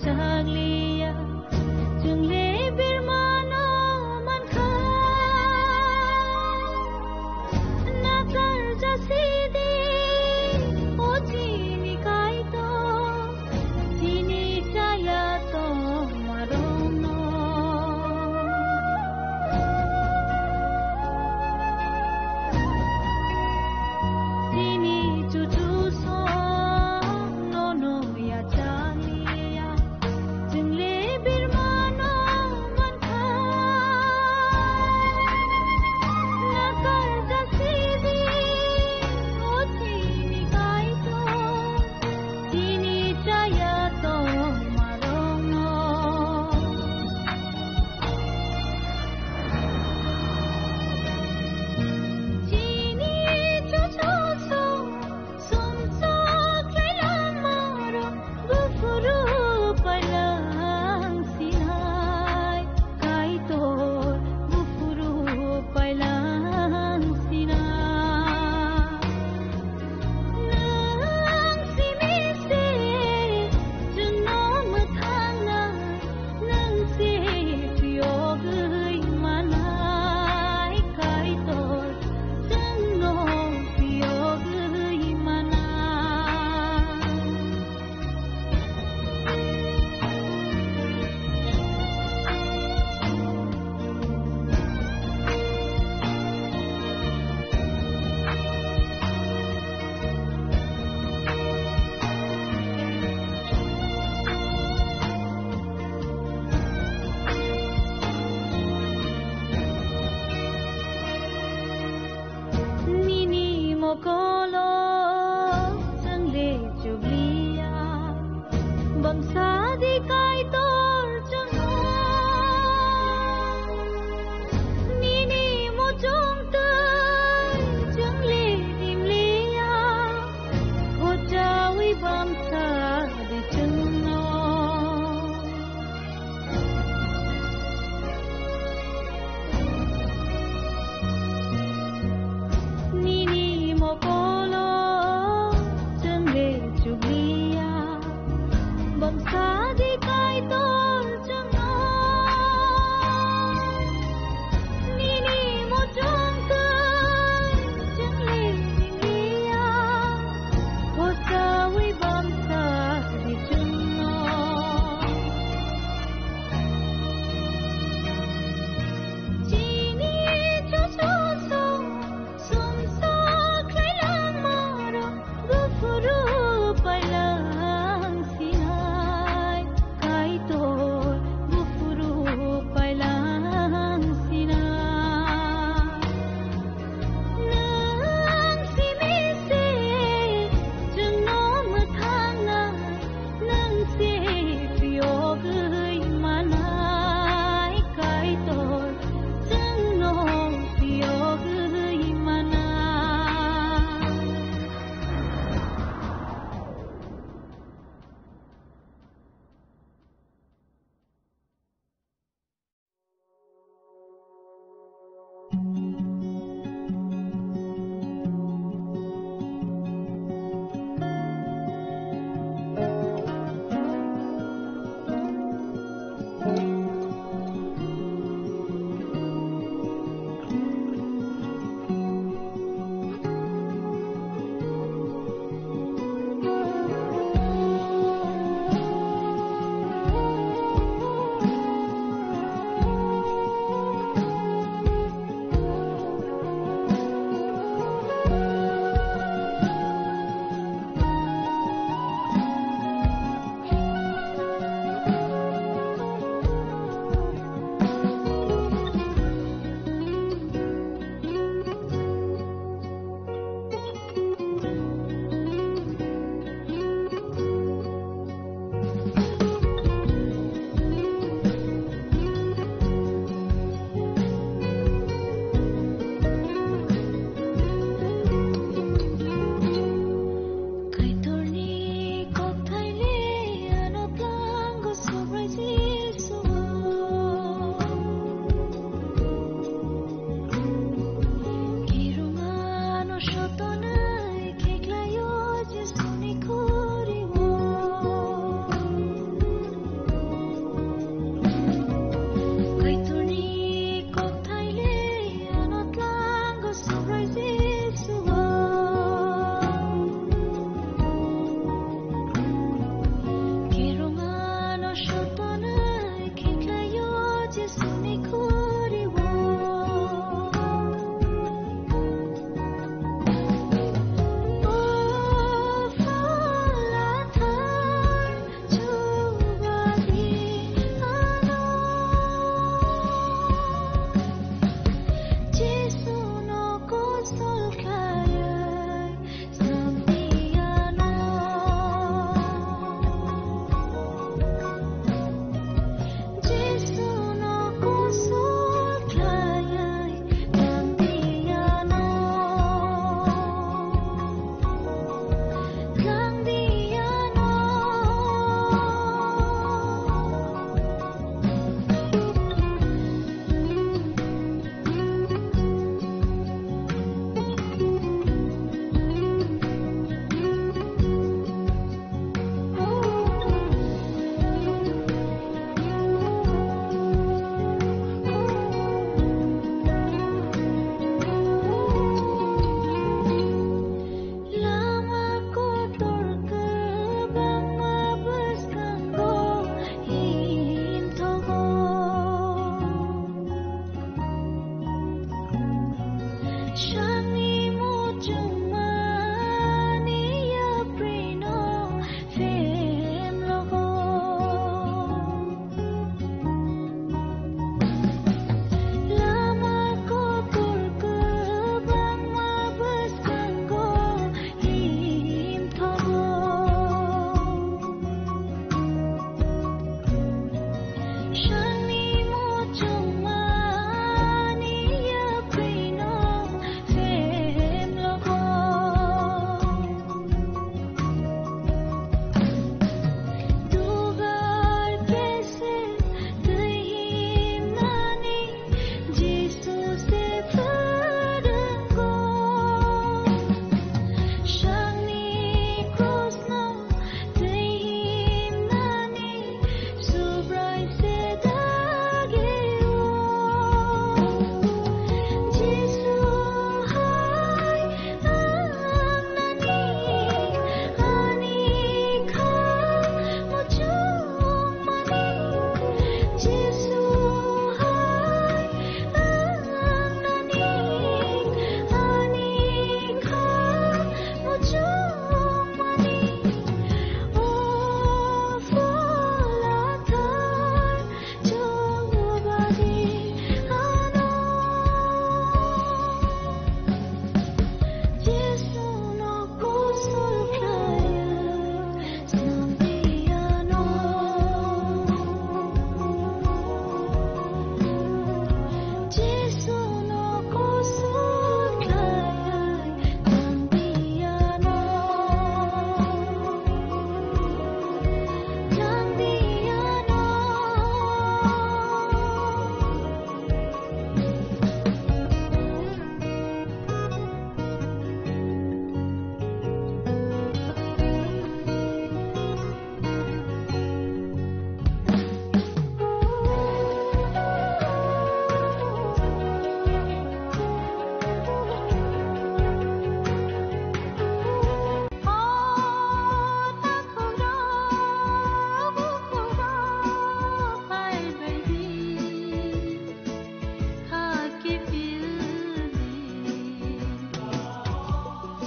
chaglia chung le bir mano man kha na kar jasidi o chini kai to chini chaya to marono chini chuchu so no no ya chaglia chung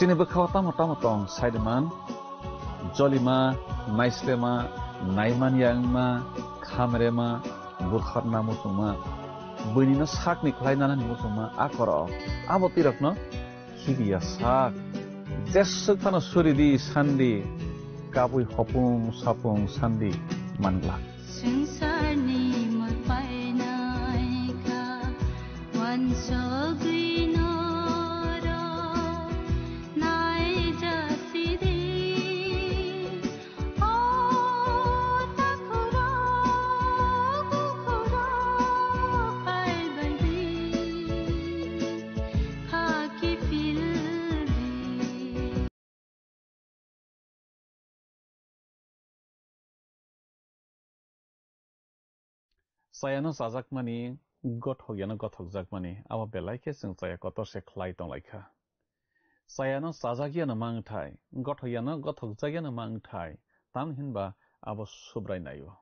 Sini bekhawa tamo tong Saideman Jolima Naislema Naiman Yangma Khamrema Bukharna Musuma Bunino Sakni Klainana Musuma Akoro Abotirokno Higia Sak Jesukano Suridi Sandi Kabui Hopung Sapung Sandi Mangla Sayano sajakmani gothok yana gothok jakmani aba belaike sing saya kotor se khlai tong laika Sayano sajagiana mangthai gothok yana gothok jagiana mangthai tam hinba abo subrai nayo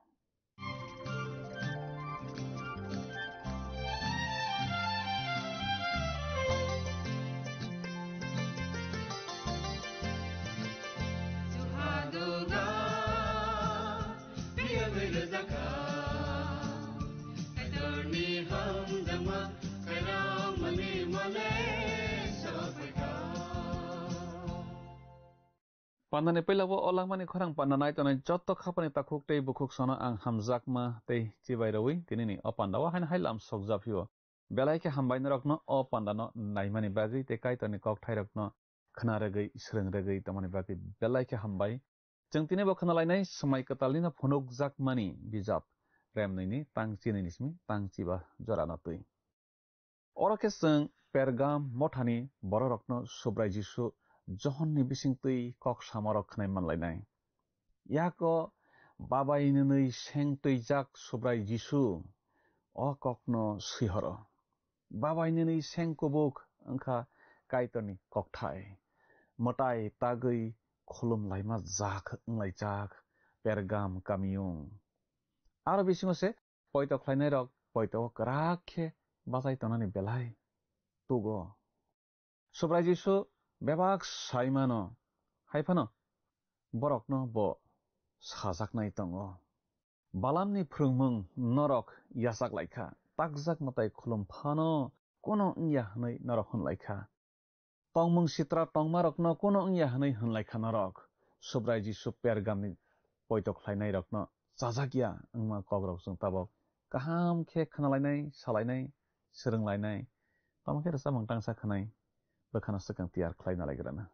Pandane pelabo olangmani khorang pandanai tonai jotto khapani takhuk tei bukhuk sono ang hamjakma tei chibairawi tinini opandawa hain hailam sokjaphiyo belaike hambaina rokno o pandano naimani bagi te kaitoni kokthai rokno khnaragei srengragei tamani bagi belaike hambai jengtine bo khnalainai samai katalina phonok jakmani bijap remnaini tangchini nismi tangchiba jorana tui oroke seng pergam mothani bororokno subrai jisu Johonni bisingtui kok samarok khnai manlainai yako babainui sengtui jak subrai jisu o kokno sihoro babainui sengkobuk angkha kaitoni kokthai motai tagui khulum laima jak nglai pergam kamiung aro bisingose poito khlainai rok poito krakhe bazai tonani belai tugo subrai jisu Bebak saimano haifano borokno bo sajaknai tongo balamni phurungmung norok yasak laika takjak matai khulum phano kono ingya hnai norok hun laika tongmung sitra tongmarokno kono ingya hnai hun laika norok subrai jisu pergamni poitok khlainai rokno chajakya angma kogrok jung tabok kaham khe khnalainai salainai srunglainai tamake rasa mangtangsa khanai Bakhana sekang tiar klaina laigrana.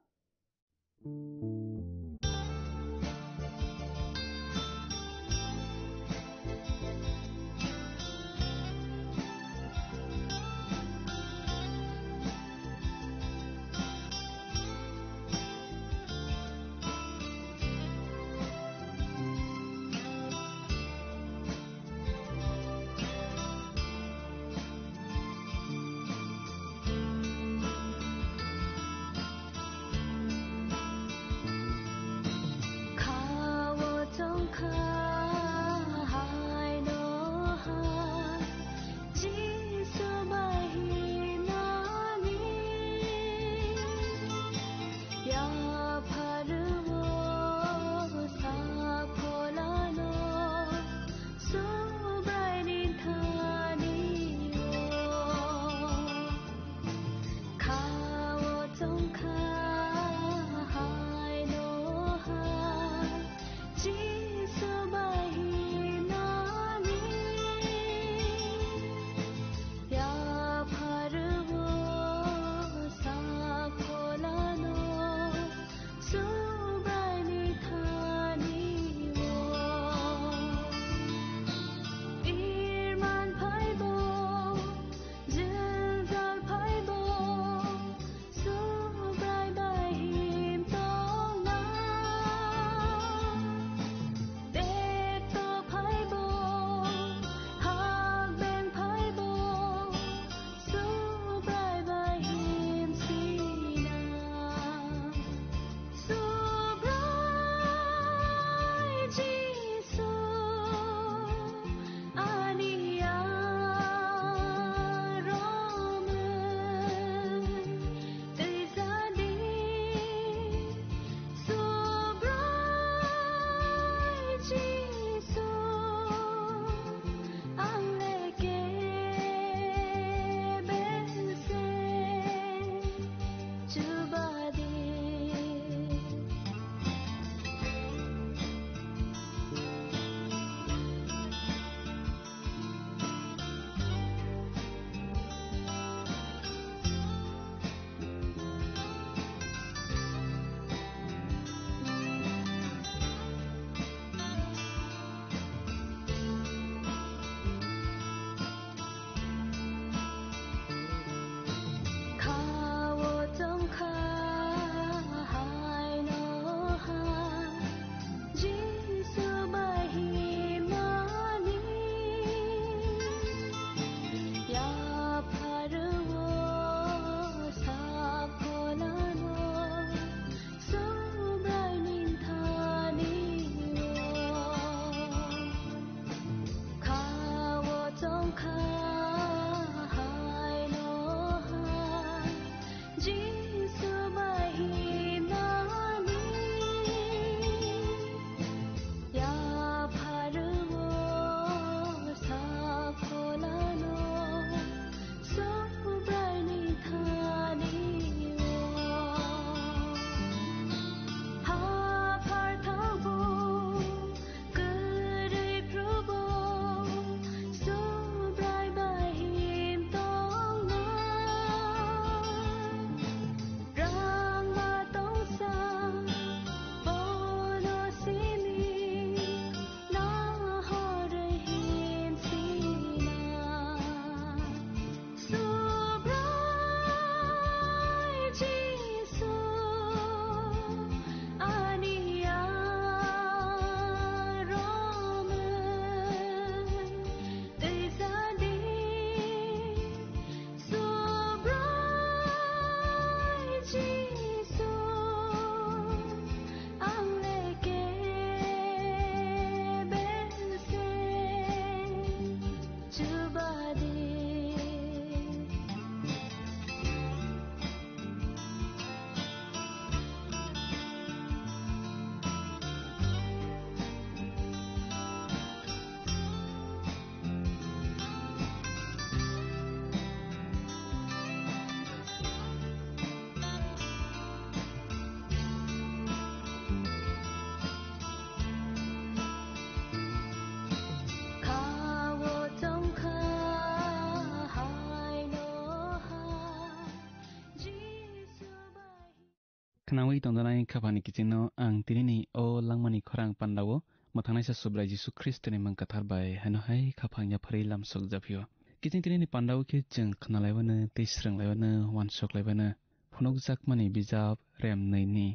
Kanawi tongdanai khapani kichingno ang tinini o langmani khorang pandawo mothangnaisa subrai Jisu Kristoni mangkathar bai hanohai khapangya phari lamsok japio kiching tinini pandawo ke jeng khnalaibana teisranglaibana wanshoklaibana phunukjakmani bijab remnaini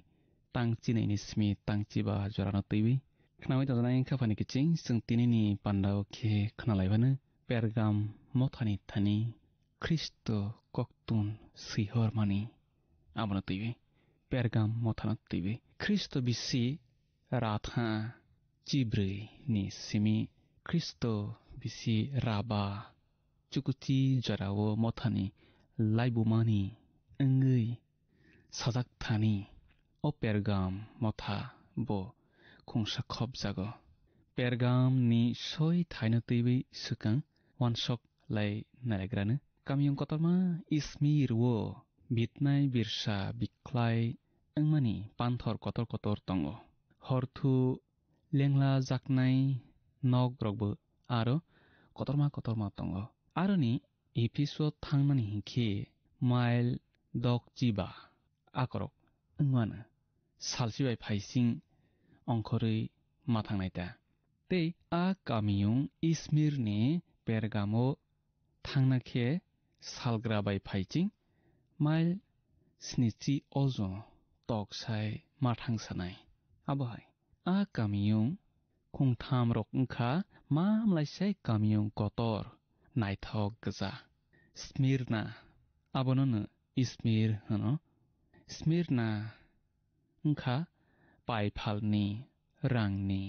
tangchinaini smi tangchiba jorano teiwi khnawi tongdanai khapani kiching jeng tinini pandawo ke khnalaibana Pergam mothani thani Kristo koktun sihormani abono teiwi Pergam mothana teiwi Kristo bisi ratha chibrei ni simi Kristo bisi raba chukuchi jarawo mothani laibumani engei sajak thani o Pergam motha bo khungsa khobjago Pergam ni soi thaino teiwi sukang wansok lai nalegrano kamiyong kotorma Izmir wo bitnai birsa biklai engmani panthor kotor kotor tongo horthu lengla jaknai nog rogbo aro kotorma tongo aroni Epheso thangmani hinkhe mail dok jiba akorok engmana salsibai phaising ongkhorui mathangnaita tei a kamiyong Izmir ni Pergamo thangnakhe salgrabai phaiching mail snichi ojo toksai mathangsanai abohai a kamiyong khungtham rok wngkha mamlaisai kamiyong kotor naithok gja Smirna abonono Izmir hono Smirna wngkha paiphalni rangni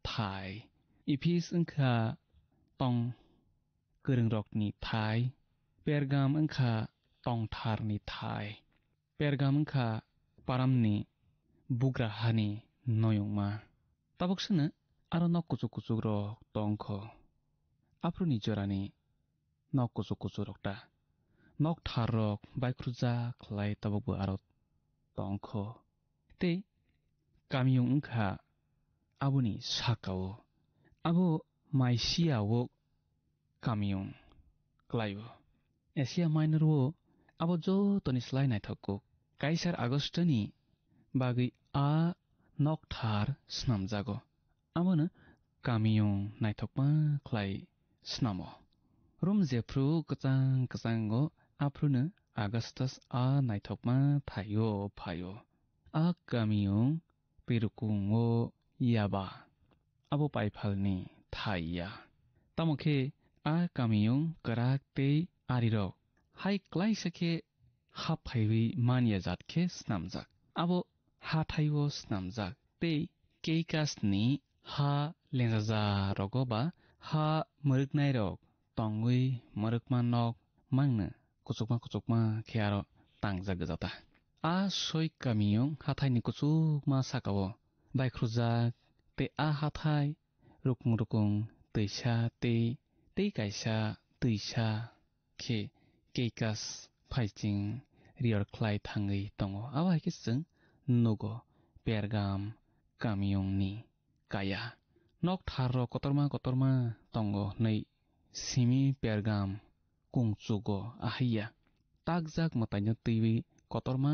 thai Ephes wngkha tong gorongrokni thai Pergam wngkha tongtharni thai Pergam wngkha paramni bugrahani noyongma taboksano aro nok kuchuk rok tongkho aproni jorani nok kuchuk rokta nok thar rok baikrujak khlai tabokbo aro tongkho tei kamiyong wngkha aboni sakao abo Mysia wo kamiyong klaio Asia Minor wo abo jotoni slai naithokko Kaisar Augustoni bagui a nokthar snamjago amono kamiyong naithokma khlai snamo Rom jefru kachang aprunu Augustus a naithokma thaio phaio a kamiyong perukung wo yaba abo paiphalni thaiya tamokhe a kamiyong karak tei arirok hai klaisakhe haphaiwi mania jatkhe snamjak abo hathaiwo snamjak tei keikasni ha lengjaja rogo ba ha muruknai rok tongwi murukma nok mangno kuchukma khe aro tangjak gajata a soi kamiyong hathaini kuchukma sakao baikrujak tei a hathai rukung tøisa tei kaisa tøisa khe keikas phaiching rior khlai thangwi tongo abo haikhe chwng nugo Pergam kamiyongni kaya nok thar rok kotorma tongo nei simi Pergam kungchugo ahaiya takjak mwtaino teiwi kotorma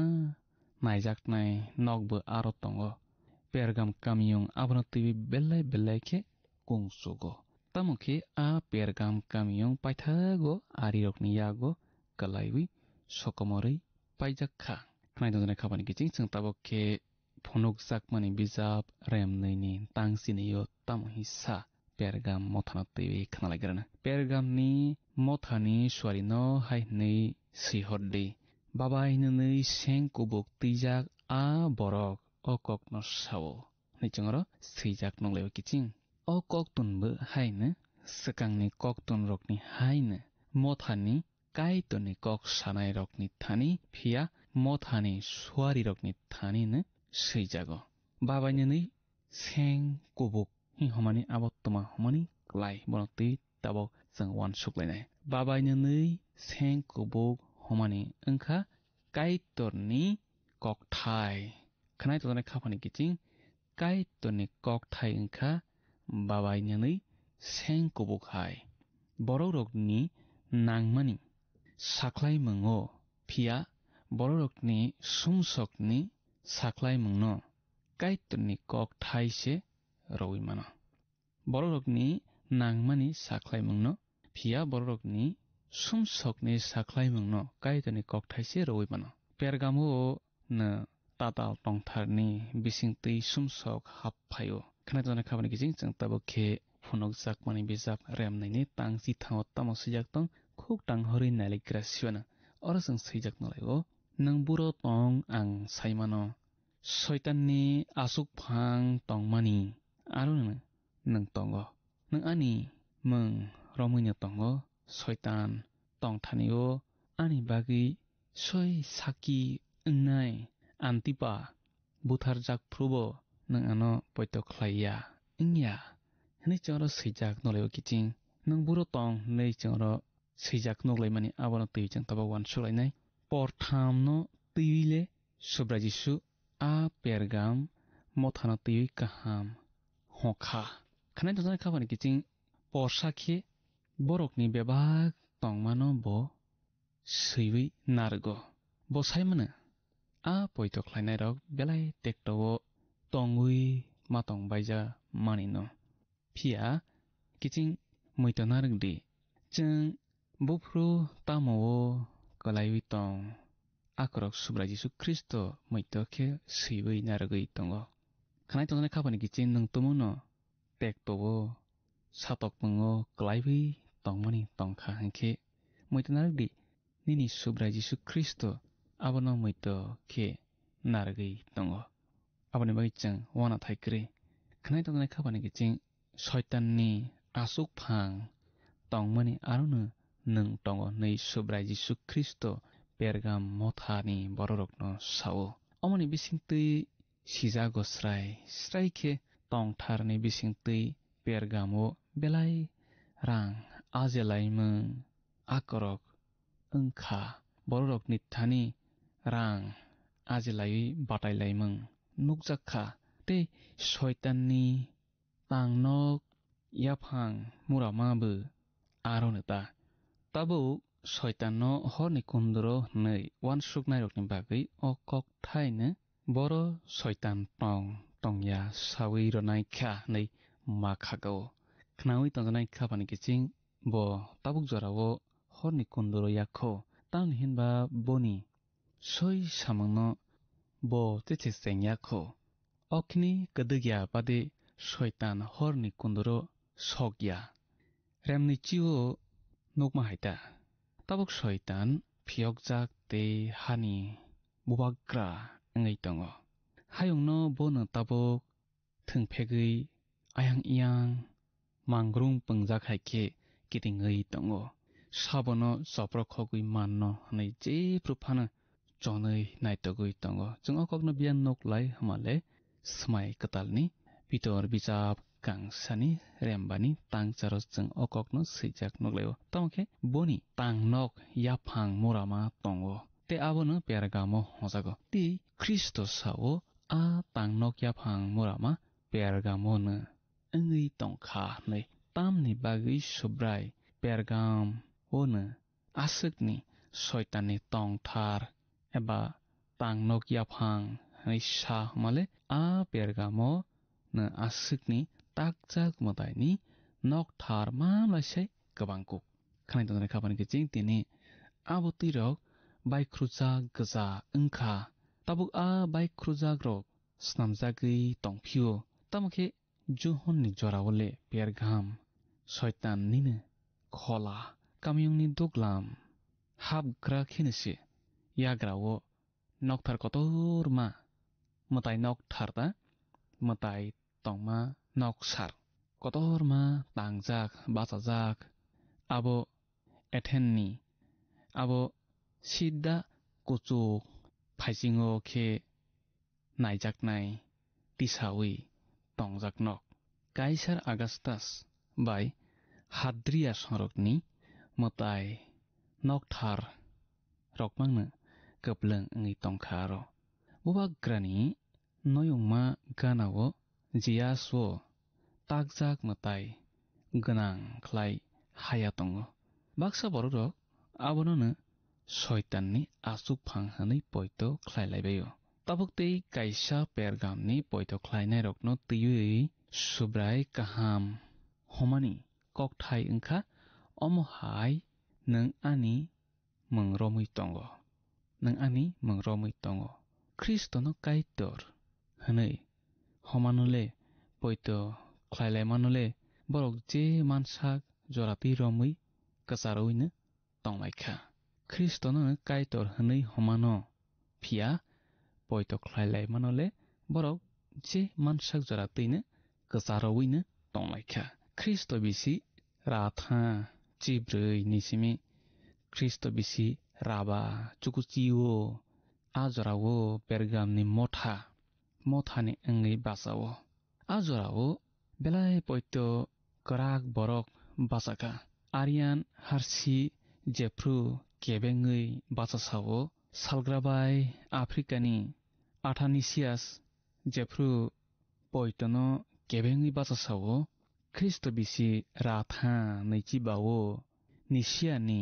naijaknai nokbo aro tongo Pergam kamiyong abono teiwi belai khe kungchugo tamokhe a Pergam kamiyong paithago arirokni yago kalaiwi sokomorui paijakha khnai khabani kiching chwng tabokhe phunukjakmani bijab remnaini tangchinio tamohi sa Pergam mothano teiwi khnalaigrana Pergamni mothani swarino hainei sihordi babai nunui seng kubuk twijak a borok o kokno sao nichongro swijak nonglaiwa kiching o koktunbo haino swkangni koktun rokni haino mothani kaitoni kok sanai rokni thani phiya mothani swari rokni thani no swijago babai nunui seng kubuk homani abo tuma homani klai bono tei tabok jeng wansuklainai babai nunui seng kubuk homani wngkha kaitorni kokthai khnai tongjanai khapani kiching kaitorni kokthai wngkha babai nunui seng kubuk hai borok rokni nangmani saklai mungo phiya borok rokni sumsokni saklai mungno kaitoni kok thaise roi mano borokni nangmani saklai mungno phia borokni sumsokni saklai mungno kaitoni kok thaise roi mano Pergamo na tatal tongtharni bisingtui sumsok haphayo khanaitona khabani kijing jang tabokhe phunok jakmani bijap remnaini tangsi thao tamo sijak tong khuk tang hori nalikra siwana oro jang sijak nolayo nang buro tong ang saimano shaitanni asuk phang tongmani aro nang tongo nang ani mung romuina tongo shaitan tongthanio ani bagi soi saki nai antipa buthar jak prubo nang ano poito khlaiya ingya hini choro sijak nolayo kiching nang buro tong nei choro sijak noklai mani abono tui chang taba wan sulainai porthamno tuile subrajisu a pergam mothano tui kaham hokha khanai dona khabani kiching porsakhe borokni bebak tongmano bo seiwi nargo bo saimana a poito khlainai rok belai tektowo tongui matong baija manino phia kiching moito nargdi chang bufru tamo kalaiwi tong akrok subra Jisu Kristo moito khe seiwi nargui tongo khanai tongna khabani kiching nang tumuno tektowo satok mungo kalaiwi tongmani tongkha hangkhe moito nargdi nini subra Jisu Kristo abono moito khe nargui tongo aboni bai chang wana thaikri khanai tongna khabani kiching shaitanni asuk phang tongmani aronu nang tongo nei subra Jisu Kristo pergam mothani bororokno sao omoni bisingtui sijago srai khe tongtharni bisingtui pergamo belai rang ajelaimung akorok wngkha bororokni thani rang ajelai batailaimung nukjakha tei shaitanni tangnok yaphang muramabu aroneta tabo shaitanno horni kundro nei wansuknai rokni bagui o kok thaina boro shaitan tongya sawi ronai kha nei makhago khnawi tongjanai khabani kiching bo tabuk jorao horni kundro yakho tamni hinba boni soi samangno bo cheche sengyakho okni kadugya bade shaitan horni kundro sokya remni chiwo nukma haita tabuk shaitan phiokjak te hani bubagra ngai tongo hayungno bono tabuk thungphegui ayang iyang mangrung pungjak haikhe kitingei tongo sabono joprokhogui manno nei jepru phana chonei naitogui tongo chung okokno bian noklai hamale smai katalni pitor bijap kangsani rembani tangcharo chung okokno sijak noglayo tamokhe boni tangnok yaphang murama tongo te abono pergamo hojago ti Kristo sao a tangnok yaphang murama pergamo no ngui tongkha nei tamni bagui subrai pergam ono asukni shaitanni tongthar eba tangnok yaphang nei sa male a pergamo no asukni takjak modaini nokthar mamlaisai kabangkuk khanai tongna khabani kiching tini abutirok baikrujak gja wngkha tabuk a baikrujak rok snamjagui tongphio tamokhe johonni jorawole pergam shaitan nini khola kamyungni duglam habgra khinese yagrao nokthar kotorma matai nokthar ta matai tongma noksar kotorma tangjak bachajak abo ethenni abo sidda kuchuk phaijingo khe naijaknai tisawi tongjaknok Kaisar Augustus bai Hadria sorokni matai nokthar rokmangno kaplung ngi tongkharo bubagrani noyungma ganao jiaswo takjak matai ganang khlai haya tongo baksa borok abono shaitanni asuk phang hanai poito khlailaibayo tabukti kaisa pergamni poitoklainai rokno tiyui subrai kaham homani kokthai engkha omohai nang ani mangromui tongo nang ani mangromui tongo Kristono kaitor hanai homanole poito khlailai manole borok je mansak jorati romui kasaroina tonglaikha Kristono kaitor hanai homano phia poito khlailai manole borok je mansak joratine kasaroina tonglaikha Kristo bisi ratha chibrei nisimi Kristo bisi raba chukuchiwo ajorawo pergamni mothani engai basawo ajorawo belai poito karak borok basaka Aryan harsi jefru kebengai basasawo salgrabai Afrikani Athanasius jefru poitono kebengai basasawo Kristo bisi ratha naichibawo Nisiani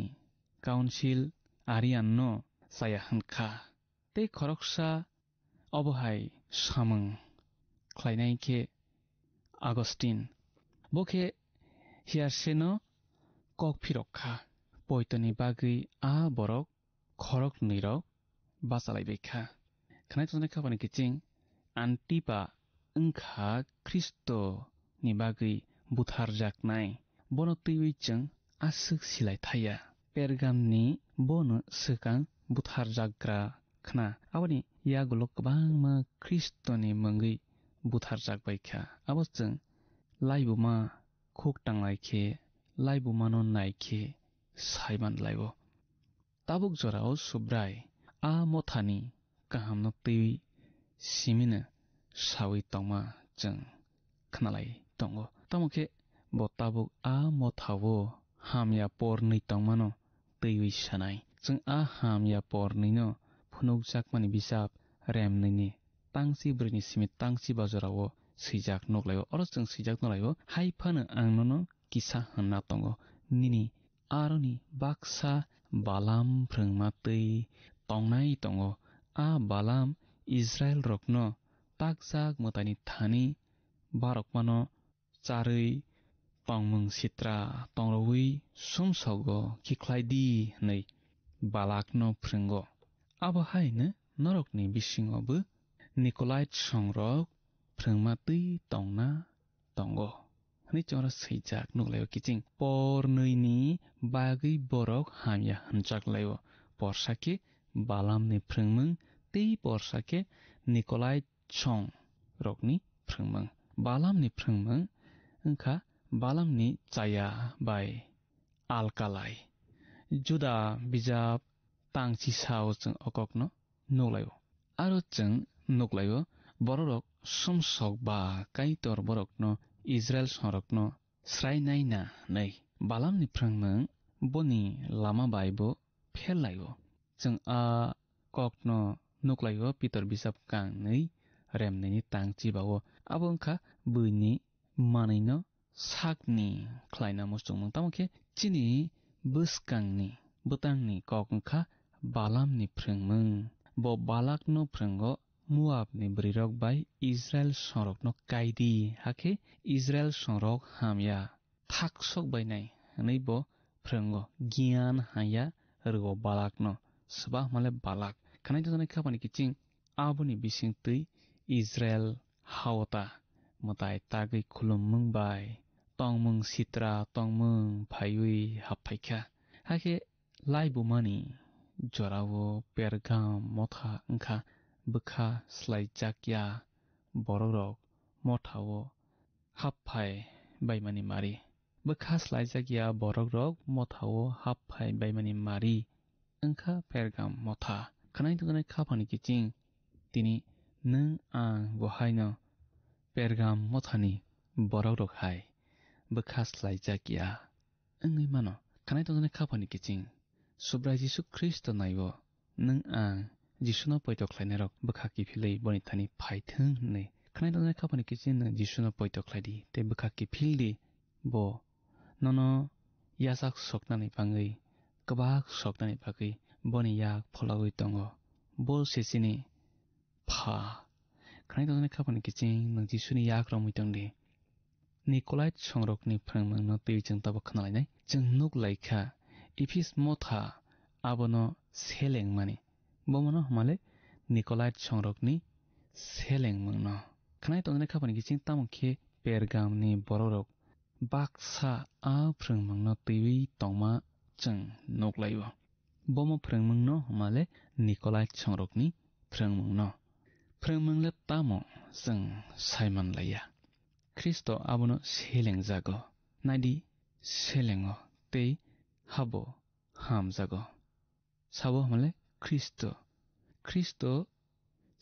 Council Aryan no sayahankha tei khoroksa obohai samung khlainai ke Augustine boke hiarseno kokphirokha poitoni bagui a borok khorok nirok basalaibaikha khanai tonai khabani kiching Antipa engkha Kristo ni bagui butharjaknai bono twiwi chang asuk silai thaya pergamni bono sekang butharjakgra khna aboni yagulo kwbangma Kristoni mangui butharjakbaikha abo chang laibuma khuk tanglai laibumano naikhe saiman laibo tabuk jorao subrai a mothani kahamno twiwi simina sawi tongma chang khnalai tongo tamokhe bo tabuk a mothawo hamya porni tongmano twiwi sanai chang a hamya porni no phunukjakmani bisap remnini tangsi brini simi tangsi bazarao sijak noklayo oro chang sijak nolayo haifano angnono kisa hanna tongo nini aroni baksa balam phrangma tei tongnai tongo a balam Israel rokno takjak motani thani barokmano charui tongmung sitra tongrowi sumsogo kikhlaidi nei balakno phringo abo haine norokni bisingobo Nicolite songrok phrangma tui tongna tongo hani chora sijak nuglayo kiching pornoini bagui borok hamya hanjaklayo porsake balamni phrangmung tei porsake Nicolite song rokni phrangmung balamni phrangmung engkha balamni chaya bai alkalai juda bijap tangchi sao chang okokno nuglayo aro chang nuglayo borok somsok ba kaitor borokno Israel sonrokno srainai na nei balamni phrangmung boni lama baibo phellayo chang a kokno nuglayo Peter bisap kang nei remneni tangchi bawo abongkha buini manino sakni khlaina muchungmung tamokhe chini buskangni butangni kokngkha balamni phrangmung bo balakno phrango Moabni brirok bai Israel sonrokno kaidi hakhe Israel sonrok hamya thaksok bainai hanai bo phrango gyan haya rgo balakno sba male balak khanai tonai khapani kiching aboni bising tui Israel hawta mutai tagui khulumung bai tongmung sitra tongmung phaiwi haphaikha hakhe laibumani jorao pergam motha engkha bukha slaijakya borok mothao happhai baimani mari bukha slaijakya borok mothao happhai baimani mari engkha pergam motha khanai tonai khapani kiching tini nung ang bohaino pergam mothani borok rokhai bukha slaijakya engai mano khanai tonai khapani kiching subrai Jisu Kristo naibo nung ang Jisuno poito khlainarok bukha kifilei boni thani phaithung nei khanai tonai khapani kiching nung Jisuno poito khlaidi te bukha kifildi bo nono yasak soknani bangai kabak soknani bagui boni yak pholawi tongo bol sesini pha khnai to ne khapan kiching nang jisuni yak rom mitang de Nikolai songrok ni phrangmang no tui chung tabok khnalai nai chung nuk laikha ipis motha abono seleng mani bomono hamale Nikolai songrok ni seleng mangno khnai to ne khapan kiching tamokhe Pergam ni bororok baksa a phrangmang no tui tongma chung nuk laibo bomo phrangmang no hamale Nikolai songrok ni phrangmang no phrangmang le tamo chung saiman laya Kristo abono seleng jago nadi selengo tei habo ham jago sabo hamale Kristo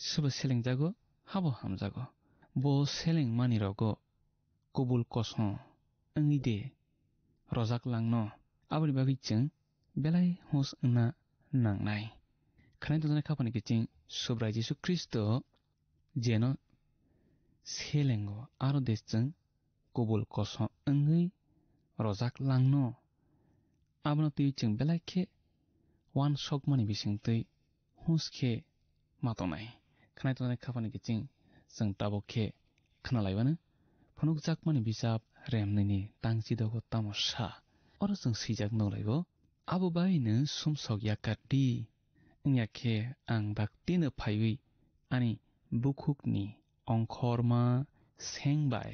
sabo seleng jago habo ham jago bo seleng mani rogo kubul koso angide rojak langno aboni bagi chung belai hos na nangnai khnai to khapani kiching subrai Jesu Kristo jeno selengo aro desjang kubul koso angui rojak langno abono tui chung belai khe wan sokmani bisingtui huskhe matonai khnai to khapani kiching chung tabokhe khnalaibanu phunukjakmani bisap remnini tangchidogo tamosa oro chung sijak nolaibo abo baino sumsok yakati ingakhe ang baktino phaiwi ani bukhukni ongkhorma sengbai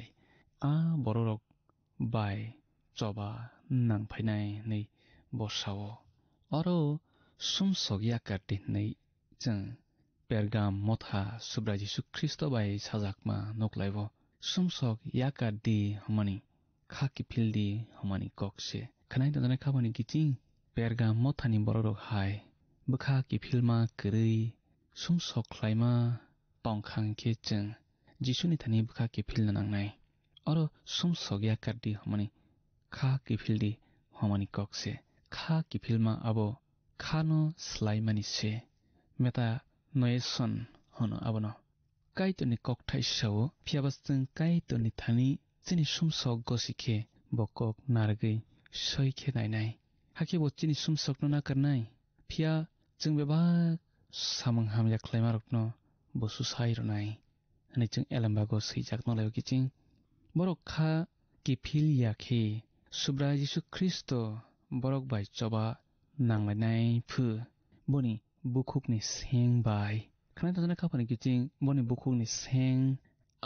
a bororok bai choba nangphainai nei bosao oro sumsok yakati nei chung Pergam motha subrai Jesu Kristo bai sajakma noklaibo sumsok yakadi hamani khaki phildi hamani kokse khnai to jana khabani kiching Pergam mothani bororok hai bukha ki philma krei sumsok khlaima tongkhang khe chung Jisuni thani bukha ki philna nangnai oro sumsok yakadi hamani kha ki phildi hamani kokse kha ki philma abo khano slaimani se meta noeson hono abono kaitoni kokthai sao phiabastung kaitoni thani chini sumsok gosikhe bokok nargei soikhe nainai hakhe bo chini sumsok no nakarnai phia chung beba samang hamya khlaimarokno bosu sairunai ani chung elambago sijak nolayo kiching borok kha kifil yakhe subrai Jesu Kristo borok bai choba nanglainai phu boni bukhukni seng bai khnai to jana khapani kiching boni bukhukni seng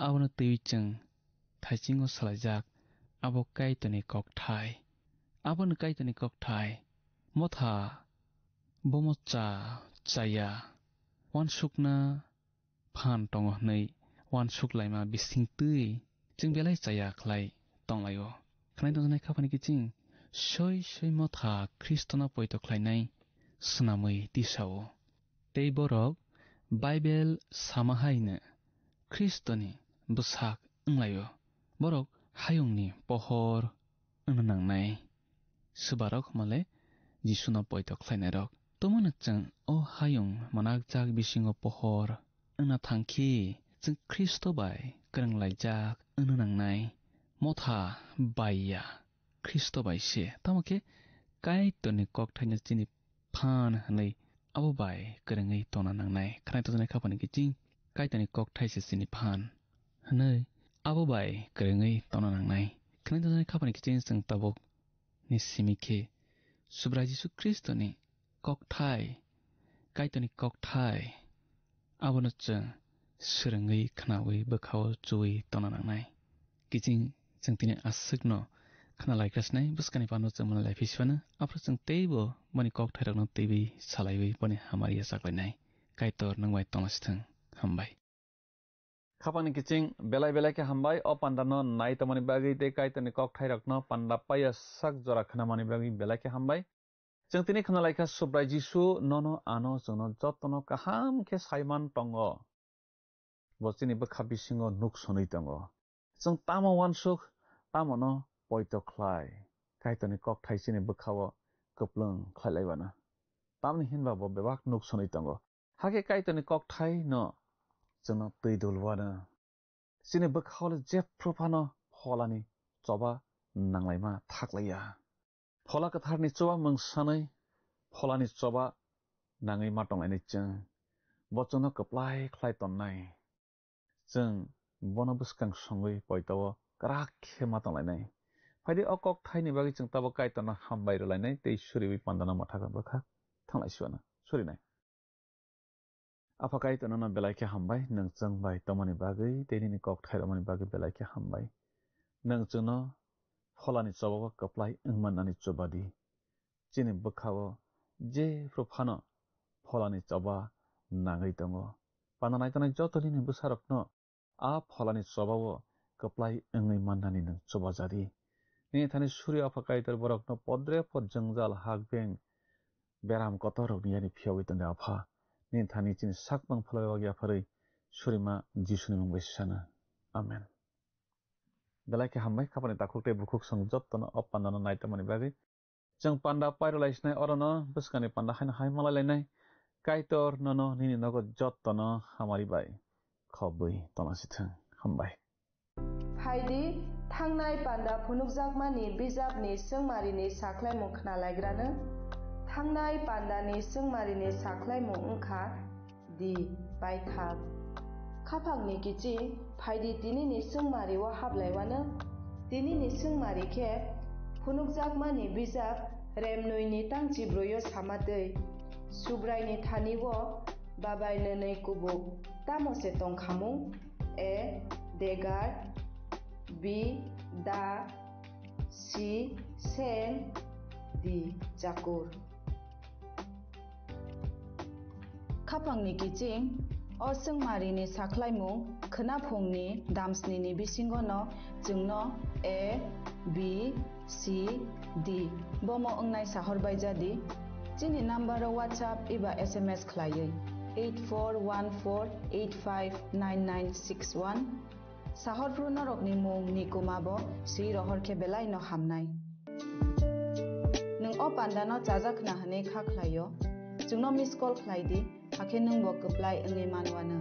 abono tui chung thaichingo salajak abo kaitoni kokthai abon kaitoni kokthai motha bomocha chaya wansukna phan tongo nei wansuklaima bisingtui chung belai chaya khlai tonglayo khnai to jana khapani kiching soi motha Kristona poito khlainai snamui tisao tei borok Bible samahaina Kristoni busak anglayo borok hayungni pohor nangnai subarok male Jisuna poito khlainarok tomona chung o hayung manakjak bisingo pohor angna thangki chung Kristo bai kranglajak angna nangnai motha baiya Kristo bai se tamake kaitoni kokthaina chini phan hanai abo bai krangai tona nangnai khnai to jana khapani kiching kaitoni kokthai se chini phan hanai abo bai krangai tona nangnai khnai to jana khapani kiching chung tabok ni simikhe subrai Jesu Kristo ni kokthai kaitoni kokthai abono chung srangai khnawi bkhao chui tona nangnai kiching chung tini asukno khana laikrasnai buskani pano chumana laifiswana apro chung teibo mani kokthai rokno teibi salaiwi boni hamari saklainai kaitor nangbai tonasthang hambai khapani kiching belai ke hambai o pandano nai tamani bagi te kaitoni kokthai rokno panda paya sak jora khnamani bagi belai ke hambai chung tini khana laika subrai Jesu nono ano jungno jotno kaham ke saiman tongo bochini bkha bisingo nuk sonui tongo chung tamo wansuk tamono poito khlai kaitoni kokthai chini bkhao kuplung khlailaiwana tamni hinba bo bebak nuk sonui tongo hake kaitoni kokthai no jungno tui dulwana chini bkhao jephruphano pholani choba nanglaima thaklaya phola katharni choba mungsanai pholani choba nangai matonglaini chung बचनो कप्लाय ख्लाय तन्नाय जों बनो बुस्कां संगै पयताव कराक खेमा तंलायनाय फायदि अकक थाइनि बागै जों ताबो कायतनो हामबाय रलायनाय तै सुरिबि पान्दाना माथागोन बखा थांलायसुआनो सुरिनाय आफा कायतनो ना बेलायखे हामबाय नों जों बाय तमनि बागै दैनि कक थाइरमनि बागै बेलायखे हामबाय नों जोंनो फलानि चबाव कप्लाय इंमाननानि चबादि चिनि बखावो जे फ्रुफानो फलानि चबा नाङै दङ पानानाय तनाय जतनि बुसारकनो आ फलानि चबाव कप्लाय इंै माननानि नों चबा जादि नि थानि सूर्य आफाकायतर बरकनो पद्रे पद जंजाल हागबें बेराम कतरकनि यानि फियावै तंदे आफा नि थानि चिनि साकबां फलायवागिया फरै सुरिमा जिसुनि मुं बैसाना आमेन बेलायखे हामबाय खापानि ताखुकते बुखुक संजतनो अपान्दानो नायतमनि बागै जों पान्दा पायरलायसनाय अरनो बुस्कानि पान्दा हायनो हाय मालायलायनाय कायतर ननो निनि नगद जतनो हामारि बाय खबै तनासिथों हामबाय फायदि थांनाय पान्दा फुनुकजाकमानि बिजाबनि सोंमारिनि साख्लायमु खोनालायग्रानो थांनाय पान्दानि सोंमारिनि साख्लायमु ओंखा दि बायथाब खाफांनि किचि फायदि दिनिनि सोंमारिव हाबलायवानो दिनिनि सोंमारि खेब फुनुकजाकमानि बिजाब रेमनुइनि तांचि ब्रयो सामादै सुब्रायनि थानिव बाबायनो नै कुबुक तामसे तंखामु ए देगार बि दा सि सेन दि जाकुर खाफांनि किचिं असोंमारिनि साख्लायमु खोनाफुंनि दामस्निनि बिसिंगनो जोंनो ए बि सि डि बमो ओंनाय साहरबाय जादि चिनि नाम्बाराव WhatsApp एबा SMS खलायै 8414859961 साहरफ्रु नरकनि मुं निकुमाबो सि रहरखे बेलाय न हामनाय नों अ पान्दानो चाजाखना हने खाख्लायो जोंनो मिस कल खलायदि हाखे नों बो कप्लाय ओंै मानवानो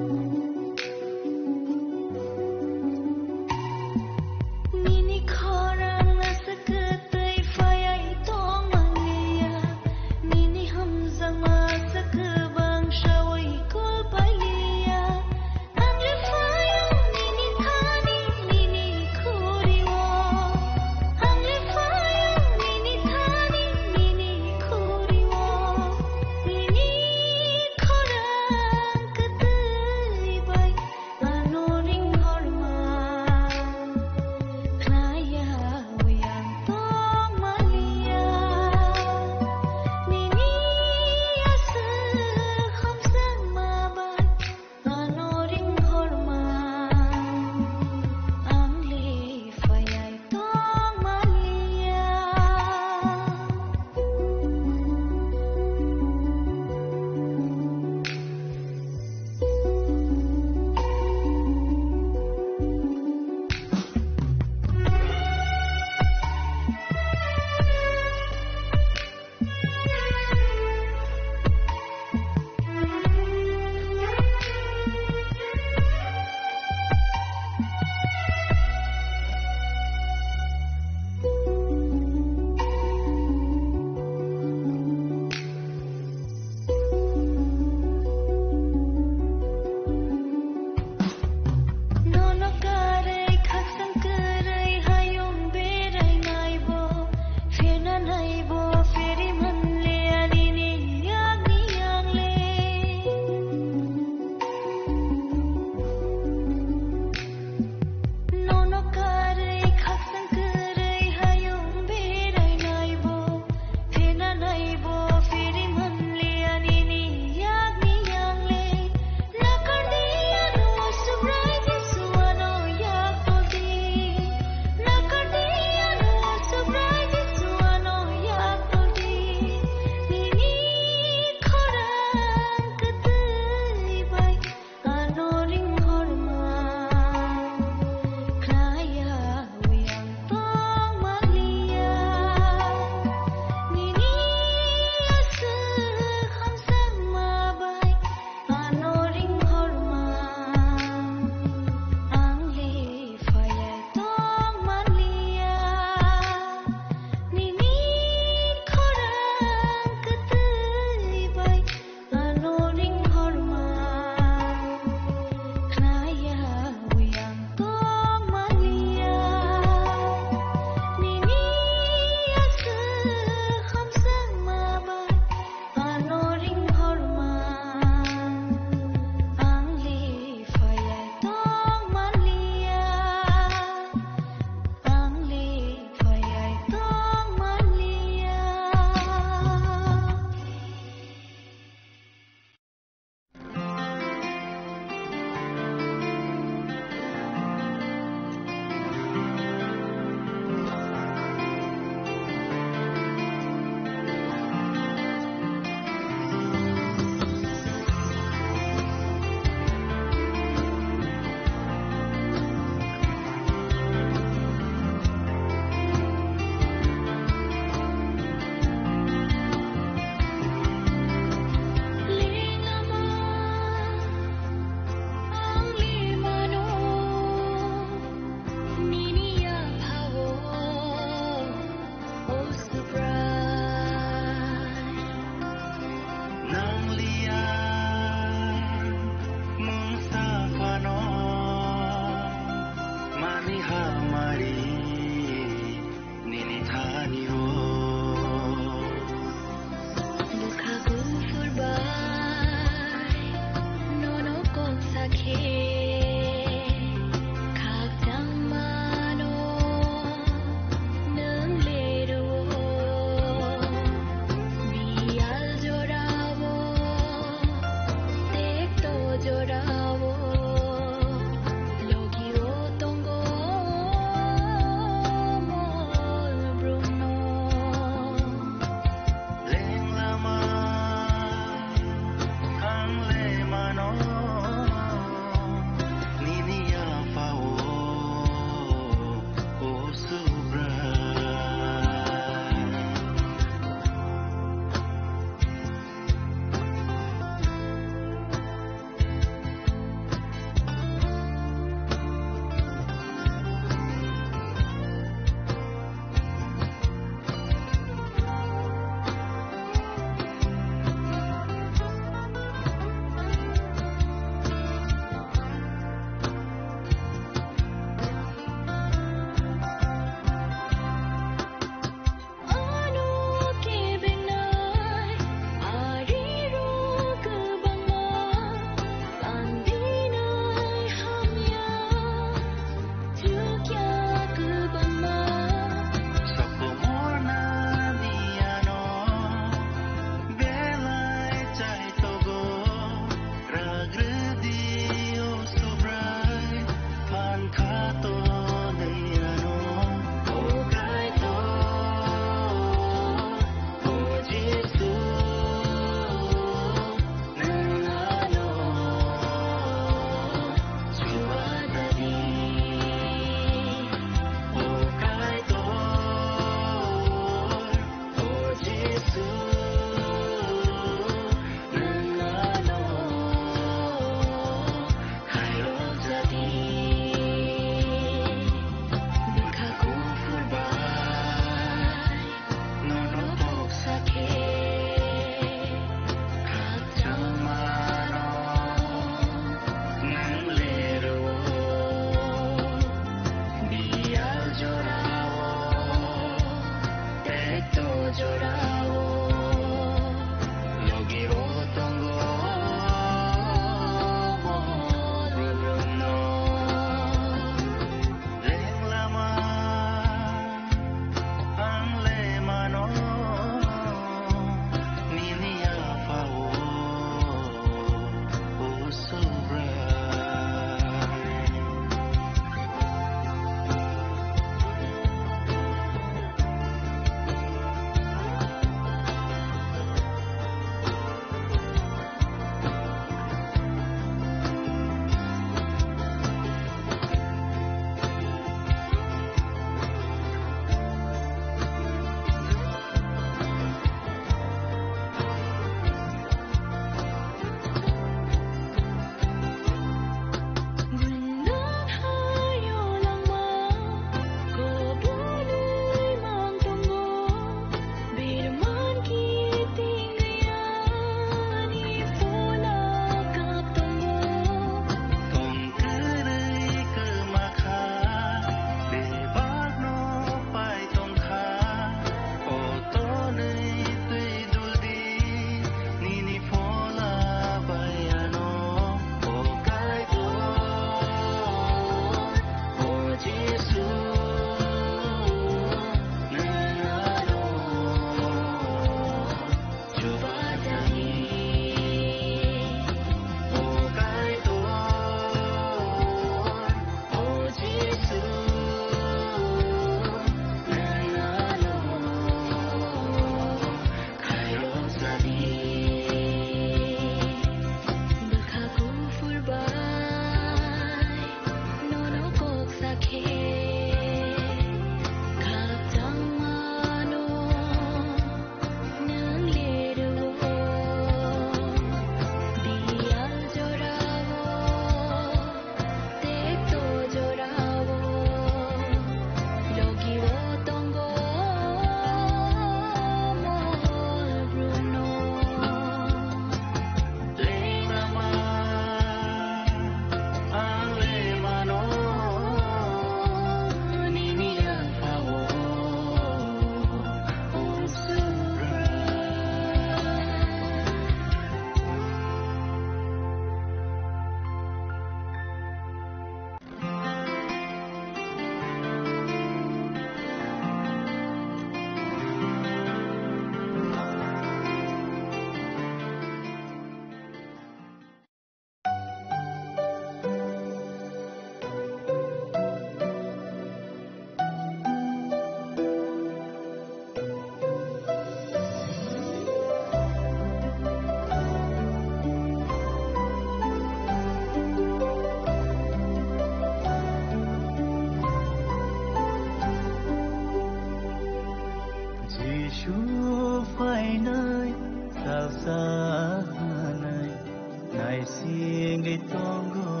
singai tongo